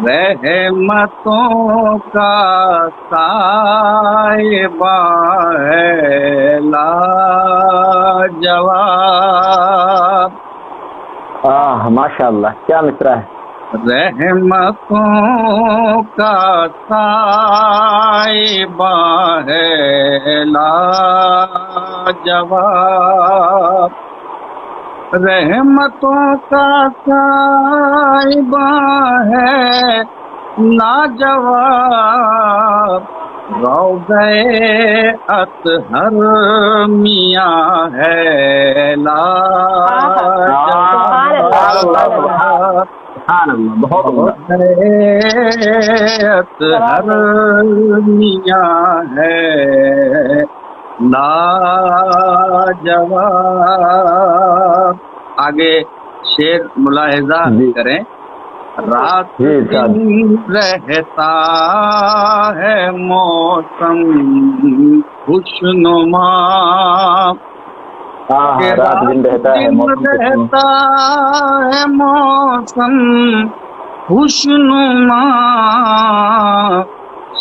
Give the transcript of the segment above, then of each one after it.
رحمتوں کا سائبہ ہے لاجواب، ماشاء اللہ کیا مصرع ہے. رحمتوں کا سائبہ ہے لاجواب، رحمتوں کا سائبہ ہے لاجواب، روضہ اطہر میاں ہے لاجواب، سبحان اللہ بہت عمدہ. اطہر میاں ہے لاجواب. آگے شعر ملاحظہ کریں. رات دن رہتا ہے موسم خوشنما، رات دن رہتا ہے موسم خوشنما،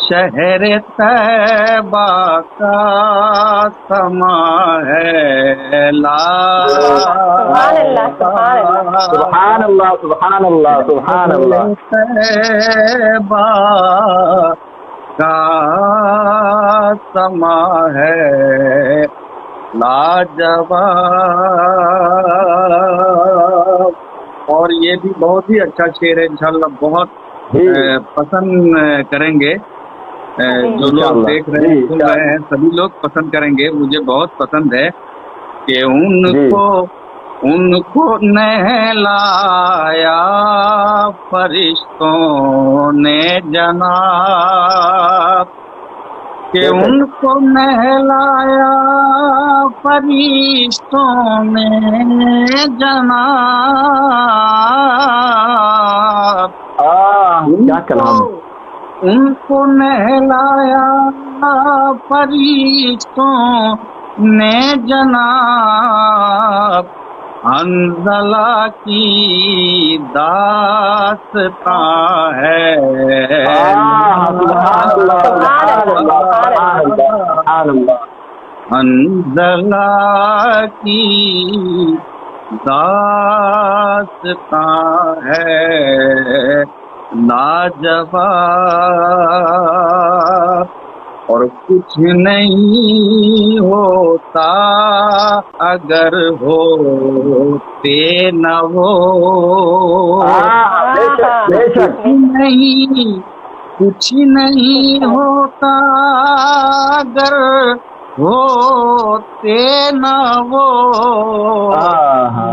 شہر طیبہ کا سما ہے سبحان اللہ سبحان اللہ سبحان اللہ. طیبہ کا سما ہے لاجواب. اور یہ بھی بہت ہی اچھا شعر ہے، انشاءاللہ بہت پسند کریں گے. جو لوگ دیکھ رہے ہیں سن رہے ہیں سبھی لوگ پسند کریں گے. مجھے بہت پسند ہے کہ ان کو نہلایا فرشتوں نے جناب، کہ ان کو نہلایا فرشتوں نے جناب، ان کو نہلایا فرشتوں نے جناب، حنظلہ کی داستاں ہے حنظلہ کی داستاں ہے لاجواب. اور کچھ نہیں ہوتا اگر ہوتے نہ وہ، کچھ نہیں ہوتا اگر ہوتے نہ وہ،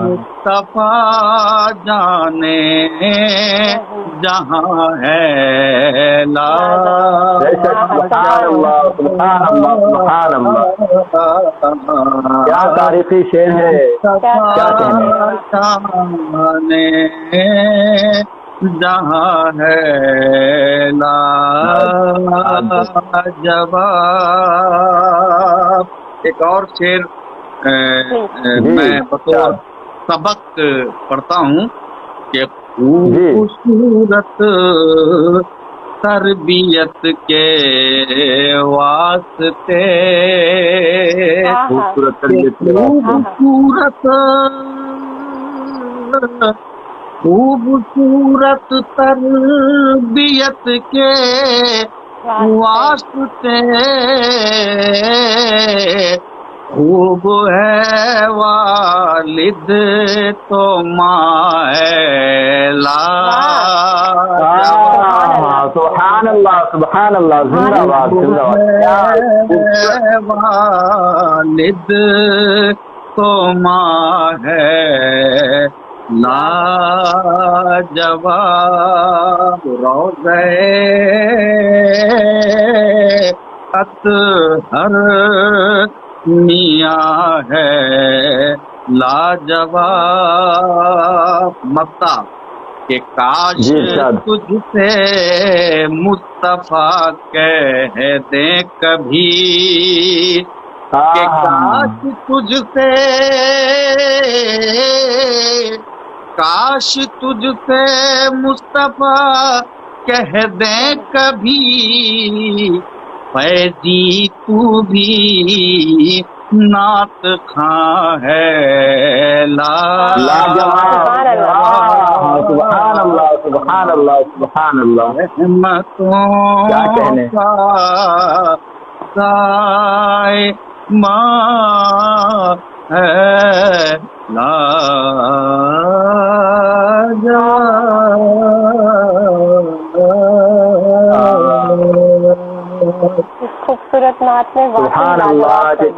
مصطفیٰ جانے جہاں ہے کیا تاریخی شعر ہے. جانے جہاں ہے لاجواب. ایک اور شعر میں بطور سبق پڑھتا ہوں کہ خوبصورت تربیت کے واسطے، خوبصورت تربیت کے واسطے، خوب ہے والد تو ماں ہے سبحان اللہ سبحان اللہ. زندہ باد زندہ باد. والد تو ماں ہے لاجواب، روضہ اطہر میاں ہے لاجواب. متا کہ کاش تجھ سے مصطفیٰ کہہ دیں کبھی، کہ کاش تجھ سے، کاش تجھ سے مصطفیٰ کہہ دے کبھی فیضی تو بھی نعت خواں ہے سبحان اللہ سبحان اللہ سبحان اللہ رحمتوں کیا کہنے کا سائمہ ہے لا اس خوبصورت نعت میں سبحان اللہ واقعی